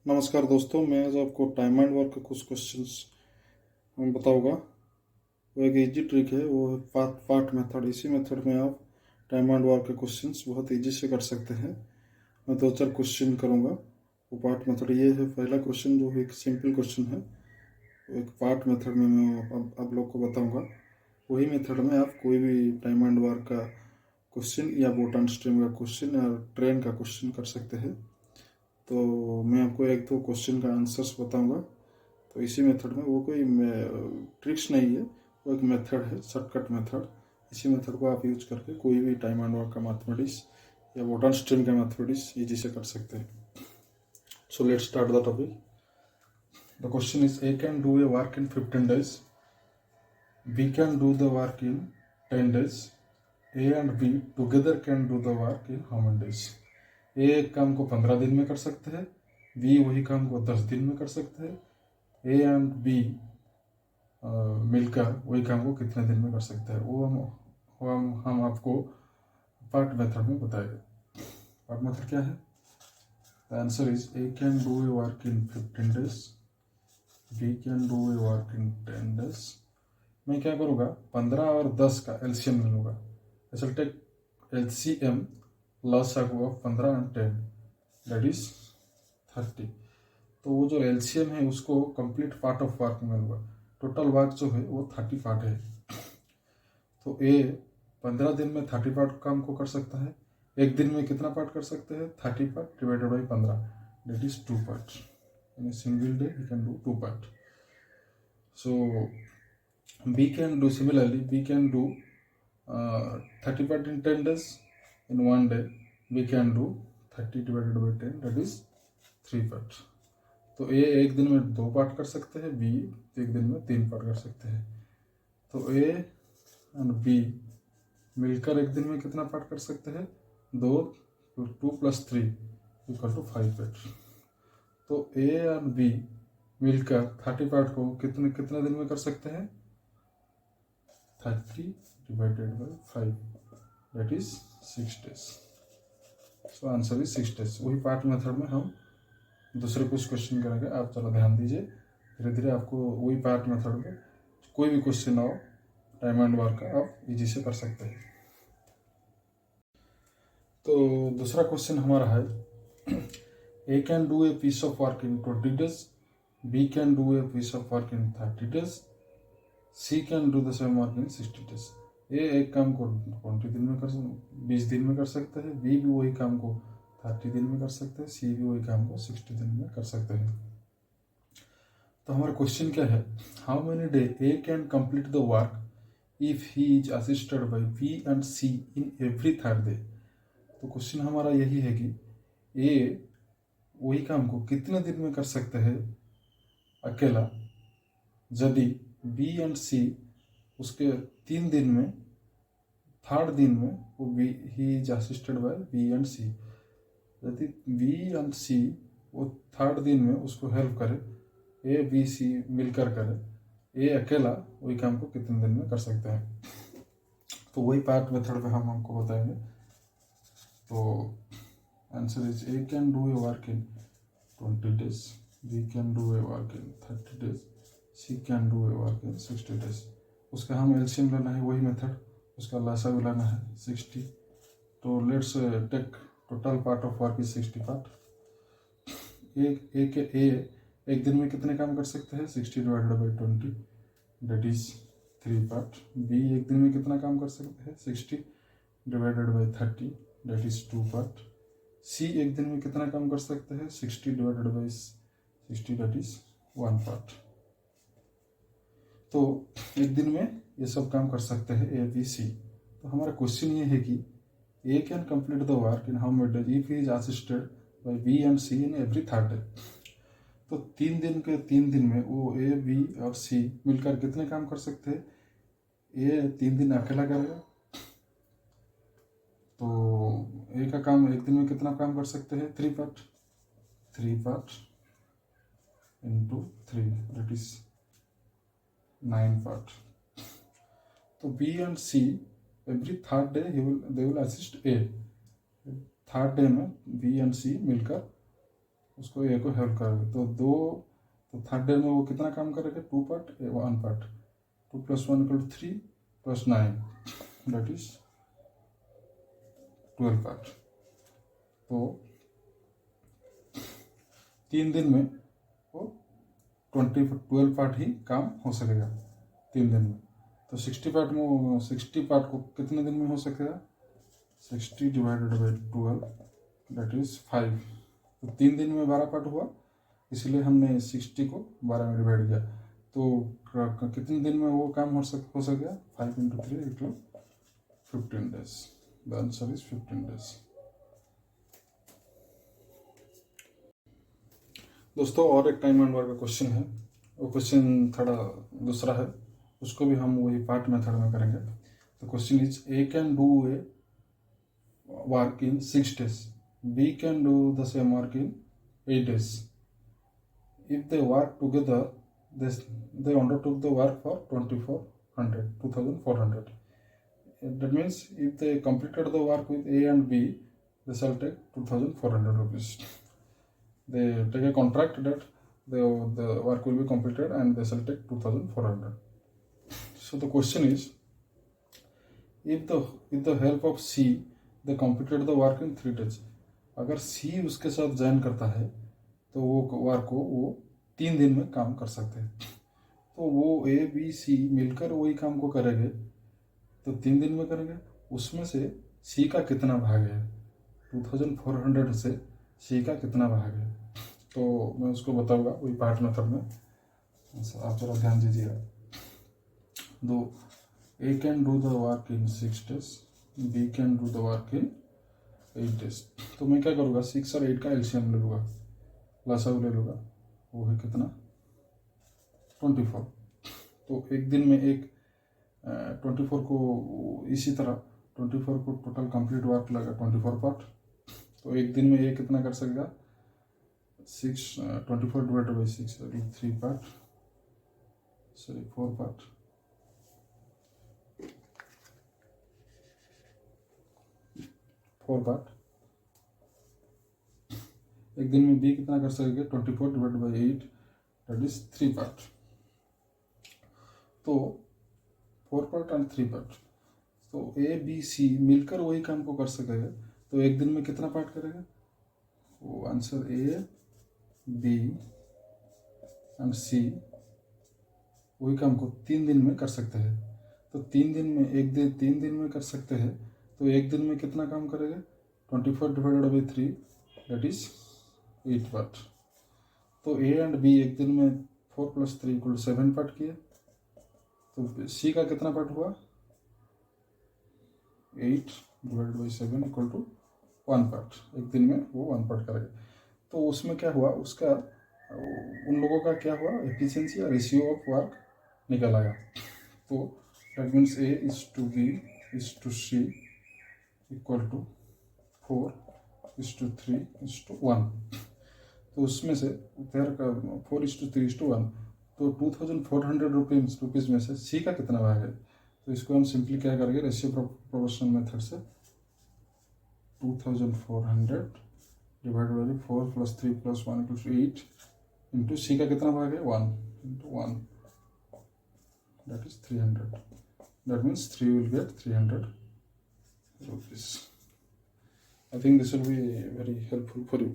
नमस्कार दोस्तों, मैं आज आपको टाइम एंड वर्क के कुछ क्वेश्चंस बताऊंगा। वो एक इजी ट्रिक है, वो है पार्ट मेथड। इसी मेथड में आप टाइम एंड वर्क के क्वेश्चंस बहुत इजी से कर सकते हैं। मैं दो चार क्वेश्चन करूंगा। वो पार्ट मेथड ये है। पहला क्वेश्चन जो है एक सिंपल क्वेश्चन है, वो एक पार्ट मेथड में मैं आप लोग को बताऊँगा। वही मेथड में आप कोई भी टाइम एंड वर्क का क्वेश्चन या बोटन स्ट्रीम का क्वेश्चन या ट्रेन का क्वेश्चन कर सकते हैं। तो मैं आपको एक दो क्वेश्चन का आंसर्स बताऊंगा। तो इसी मेथड में, वो कोई ट्रिक्स नहीं है, वो एक मेथड है, शॉर्टकट मेथड। इसी मेथड को आप यूज करके कोई भी टाइम एंड वर्क का मैथमेटिक्स या बॉटम स्ट्रीम का मैथमेटिक्स इजी से कर सकते हैं। So let's start the topic. The question is, A can do a work in 15 days, B can do the work in 10 days, A and B together can do the work in how many days. A एक काम को 15 दिन में कर सकते हैं, B वही काम को 10 दिन में कर सकते हैं, ए एंड बी मिलकर वही काम को कितने दिन में कर सकते हैं, वो हम आपको पार्ट मेथड में बताएंगे। पार्ट मेथड क्या है? The answer is, A can do a work in 15 days, B can do a work in 10 days। मैं क्या करूँगा, 15 और 10 का एलसीएम ले लूँगा। ऐसा टेक एलसीएम लसागू ऑफ 15 एंड 10, दैट इज 30। तो वो जो एलसीएम है उसको कंप्लीट पार्ट ऑफ वर्क में लूँगा। टोटल वर्क जो है वो 30 पार्ट है। तो ए 15 दिन में 30 पार्ट काम को कर सकता है। एक दिन में कितना पार्ट कर सकते हैं? 30 part divided by 15, that is 2 part. In a single day he can do 2 part. So B can do similarly, B can do 30 part in 10 days। In 1 day B can do 30 divided by 10, that is 3 part. तो A एक दिन में 2 part कर सकते हैं, B एक दिन में 3 पार्ट कर सकते हैं। तो ए एंड बी मिलकर एक दिन में कितना पार्ट कर सकते हैं? 2 + 3 = 5 पार्ट। तो ए एंड बी मिलकर 30 पार्ट को कितने कितने दिन में कर सकते हैं? 30 divided by 5, that is 6 days। So answer is 6 days। वही पार्ट मेथड में हम दूसरे कुछ क्वेश्चन करेंगे। आप चलो ध्यान दीजिए, धीरे धीरे आपको वही पार्ट मेथड में कोई भी क्वेश्चन आओ टाइम एंड वर्क का आप इजी से कर सकते हैं। तो दूसरा क्वेश्चन हमारा है, A can do a piece of work in 20 days, B can do a piece of work in 30 days, C can do the same work in 60 days। A एक काम को 20 दिन में 20 दिन में कर सकते हैं, बी भी वही काम को 30 दिन में कर सकते हैं, सी भी वही काम को 60 दिन में कर सकते हैं। तो हमारा क्वेश्चन क्या है, how many day A can complete the work if he is assisted by B and C in every 3rd day। तो क्वेश्चन हमारा यही है कि ए वही काम को कितने दिन में कर सकते हैं अकेला, यदि बी एंड सी उसके 3 दिन में, 3rd दिन में वो B he is assisted by B and C. यदि बी एंड सी वो 3rd दिन में उसको हेल्प करे, ए बी सी मिलकर करे, ए अकेला वही काम को कितने दिन में कर सकते हैं। तो वही पार्ट मेथड पे हम हमको बताएंगे। तो answer is, A can do a work in 20 days, B can do a work in 30 days, C can do a work in 60 days। उसका हम एलसीएम लेना है, वही मेथड, उसका लसागू लेना है 60। तो let's take total part of work is 60 part. एक दिन में कितने काम कर सकते हैं? 60 divided by 20, that is 3 part. B एक दिन में कितना काम कर सकते हैं? 60 divided by 30, that is 2 part. C एक दिन में कितना काम कर सकते हैं? 60 divided by 60, that is 1 part. तो एक दिन में ये सब काम कर सकते हैं ए बी सी। तो हमारा क्वेश्चन ये है कि A can complete the work in how many days if he is assisted by B and C in every 3rd day। तो 3 दिन के 3 दिन में वो ए बी और सी मिलकर कितने काम कर सकते हैं? ए 3 दिन अकेला करेगा, तो ए का काम एक दिन में कितना काम कर सकते हैं? 3 part, 3 part into 3, that is 9 part. तो B and C every 3rd day they will assist A. 3rd day में बी एंड सी मिलकर उसको ए को हेल्प करेगा। तो थर्ड डे में वो कितना काम करेगा, 2 part 1 part, 2 + 1 = 3 + 9 that is 12 part. तो 3 दिन में वो 12 पार्ट ही काम हो सकेगा 3 दिन में। तो 60 पार्ट को कितने दिन में हो सकेगा, 60 / 12 दैट इज 5। तो 3 दिन में 12 पार्ट हुआ, इसलिए हमने 60 को 12 में डिवाइड किया। तो कितने दिन में वो काम हो सकेगा, 5 × 3 = 15 days। The answer is 15 days। दोस्तों और एक टाइम एंड वर्क का क्वेश्चन है, वो क्वेश्चन थोड़ा दूसरा है, उसको भी हम वही पार्ट मेथड में करेंगे। तो question is A can do a work in 6 days, B can do the same work in 8 days। If they work together, they undertook the work for 2400. That means if they completed the work with A and B, they shall take 2400 rupees. They take a contract that the work will be completed and they shall take 2400. So the question is, if the help of C, they completed the work in 3 days. अगर C उसके साथ join करता है तो वो work को वो 3 दिन में काम कर सकते हैं। तो वो A B C मिलकर वही काम को करेंगे तो 3 दिन में करेंगे। उसमें से C का कितना भाग है, 2400 से C का कितना भाग है, तो मैं उसको बताऊंगा वही पार्ट मेथड में। आप जरा ध्यान दीजिएगा। दो A can do the work in 6 days, B can do the work in 8 days। तो मैं क्या करूँगा, 6 और 8 का एलसीएम ले लूँगा, लसागु ले लूँगा, वो है कितना, 24। तो एक दिन में एक 24 को इसी तरह 24 को टोटल कंप्लीट वर्क लगा 24 पार्ट। तो एक दिन में ये कितना कर सकेगा, 24 / 6 3 पार्ट, 4 पार्ट। एक दिन में बी कितना कर सकेगा, 24 / 8 दैट इज 3 पार्ट। तो 4 पार्ट एंड 3 पार्ट। तो ए बी सी मिलकर वही काम को कर सकेगा, तो एक दिन में कितना पार्ट करेगा, वो आंसर ए बी एंड सी वही काम को 3 दिन में कर सकते हैं। तो 3 दिन में 3 दिन में कर सकते हैं, तो एक दिन में कितना काम करेगा, 24 / 3 दैट इज 8 पार्ट। तो ए एंड बी एक दिन में 4 + 3 = 7 पार्ट किए। तो सी का कितना पार्ट हुआ, 8 / 7 = 1 पार्ट। एक दिन में वो 1 पार्ट करेगा। तो उसमें क्या हुआ, उसका उन लोगों का क्या हुआ, एफिशिएंसी या रेशियो ऑफ वर्क निकल आया। तो that means A is to B is to C equal to 4:3:1। तो उसमें से 4:3:1, तो 2400 रुपीज़ में से सी का कितना भाग है। तो इसको हम सिंपली क्या करेंगे, रेशियो प्रोपोर्शनल मेथड से 2400 / 4 + 3 + 1 = 8 इंटू सी का कितना भाग है, 1 × 1 that is 300। That means 3 will get 300 rupees। I think this will be very helpful for you.